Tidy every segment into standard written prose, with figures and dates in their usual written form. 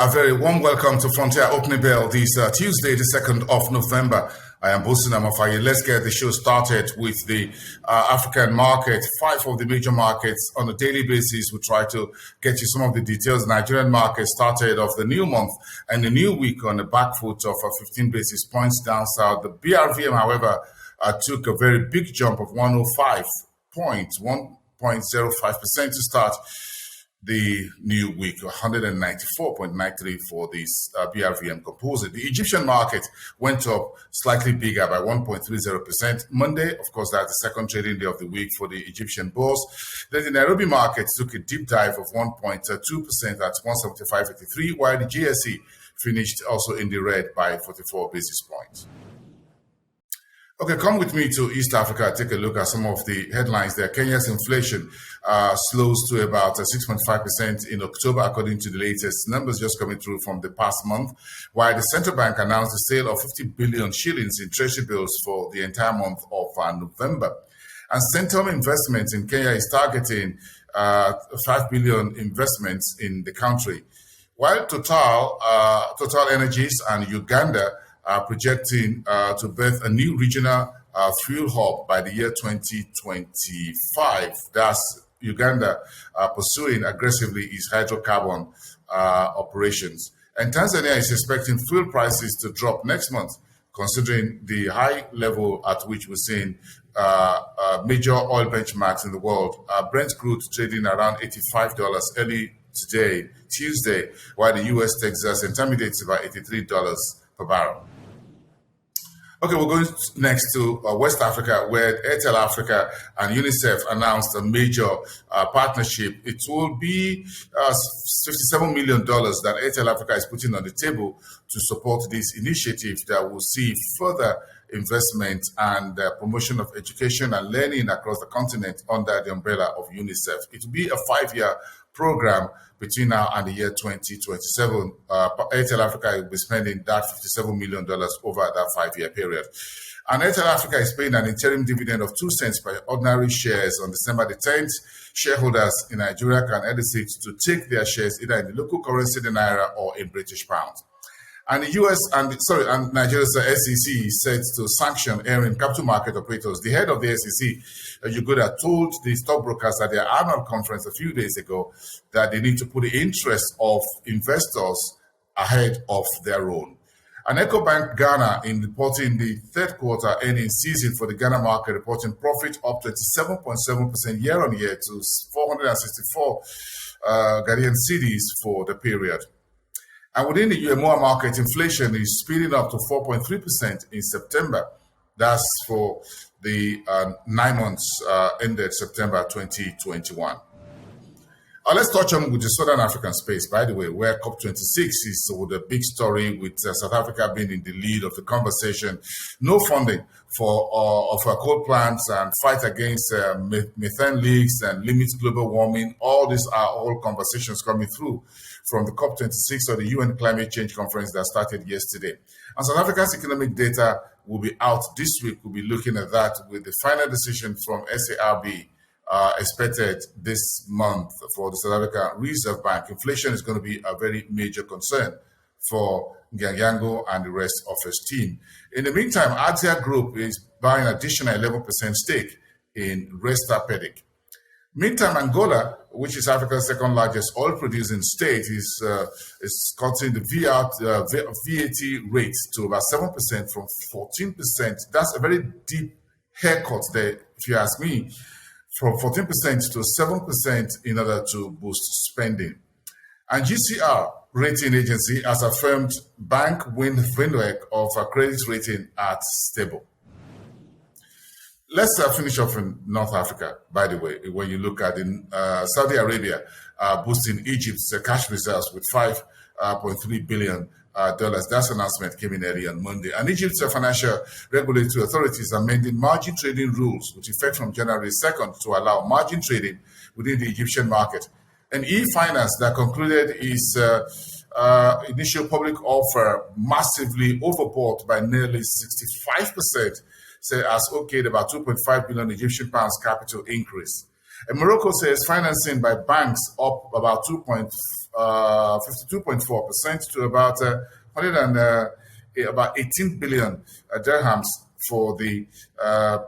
A very warm welcome to Frontier Opening Bell this Tuesday, the 2nd of November. I am Boason Omofaye. Let's get the show started with the African market. 5 of the major markets on a daily basis. We try to get you some of the details. Nigerian market started off the new month and the new week on the back foot of 15 basis points down south. The BRVM, however, took a very big jump of 105 points, 1.05% to start the new week, 194.93 for this BRVM composite. The Egyptian market went up slightly bigger by 1.30%. Monday, of course, that's the second trading day of the week for the Egyptian bourse. Then the Nairobi market took a deep dive of 1.2% at 175.83, while the GSE finished also in the red by 44 basis points. Okay, come with me to East Africa. Take a look at some of the headlines there. Kenya's inflation slows to about 6.5% in October, according to the latest numbers just coming through from the past month, while the central bank announced the sale of 50 billion shillings in treasury bills for the entire month of November. And Centum Investments in Kenya is targeting 5 billion investments in the country, while Total Energies and Uganda are projecting to birth a new regional fuel hub by the year 2025. That's Uganda pursuing aggressively its hydrocarbon operations. And Tanzania is expecting fuel prices to drop next month, considering the high level at which we're seeing major oil benchmarks in the world. Brent crude trading around $85 early today, Tuesday, while the U.S. Texas Intermediate is about $83 per barrel. Okay, we're going next to West Africa, where Airtel Africa and UNICEF announced a major partnership. It will be $57 million that Airtel Africa is putting on the table to support this initiative that will see further investment and promotion of education and learning across the continent under the umbrella of UNICEF. It will be a 5-year program between now and the year 2027. Airtel Africa will be spending that $57 million over that 5-year period. And Airtel Africa is paying an interim dividend of 2 cents per ordinary shares on December the 10th. Shareholders in Nigeria can exit to take their shares either in the local currency, the Naira, or in British pounds. And the US and Nigeria's SEC is set to sanction airing capital market operators. The head of the SEC, Yugoda, told the stockbrokers at their annual conference a few days ago that they need to put the interests of investors ahead of their own. And EcoBank Ghana, in reporting the third quarter earnings season for the Ghana market, reporting profit up 27.7% year on year to 464 Ghanaian cedis for the period. And within the UMOA market, inflation is speeding up to 4.3% in September. That's for the 9 months ended September 2021. Let's touch on with the Southern African space, by the way, where COP26 is the big story, with South Africa being in the lead of the conversation. No funding for coal plants and fight against methane leaks and limit global warming. All these are all conversations coming through from the COP26 or the UN Climate Change Conference that started yesterday. And South Africa's economic data will be out this week. We'll be looking at that with the final decision from SARB expected this month for the South Africa Reserve Bank. Inflation is going to be a very major concern for Nyango and the rest of his team. In the meantime, Axia Group is buying additional 11% stake in Resta Pedic. Meantime, Angola, which is Africa's second largest oil producing state, is cutting the VAT rate to about 7% from 14%. That's a very deep haircut there, if you ask me, from 14% to 7% in order to boost spending. And GCR rating agency has affirmed Bank Windhoek of a credit rating at stable. Let's finish off in North Africa, by the way, when you look at Saudi Arabia boosting Egypt's cash reserves with $5.3 billion. That announcement came in early on Monday. And Egypt's financial regulatory authorities amending margin trading rules with effect from January 2nd to allow margin trading within the Egyptian market. And e-finance that concluded its initial public offer massively overbought by nearly 65%, said has okayed about 2.5 billion Egyptian pounds capital increase. And Morocco says financing by banks up about 52.4% to about 100 and about 18 billion dirhams for the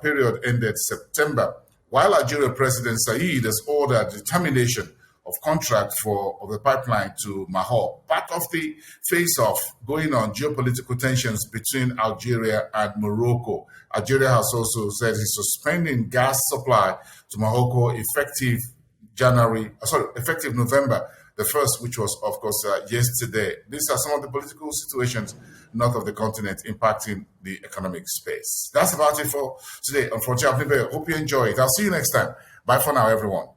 period ended September. While Algeria President Said has ordered the termination of contract of the pipeline to Mahor, part of the face-off going on geopolitical tensions between Algeria and Morocco. Algeria has also said it's suspending gas supply to Morocco effective November the 1st, which was, of course, yesterday. These are some of the political situations north of the continent impacting the economic space. That's about it for today. Unfortunately, I hope you enjoy it. I'll see you next time. Bye for now, everyone.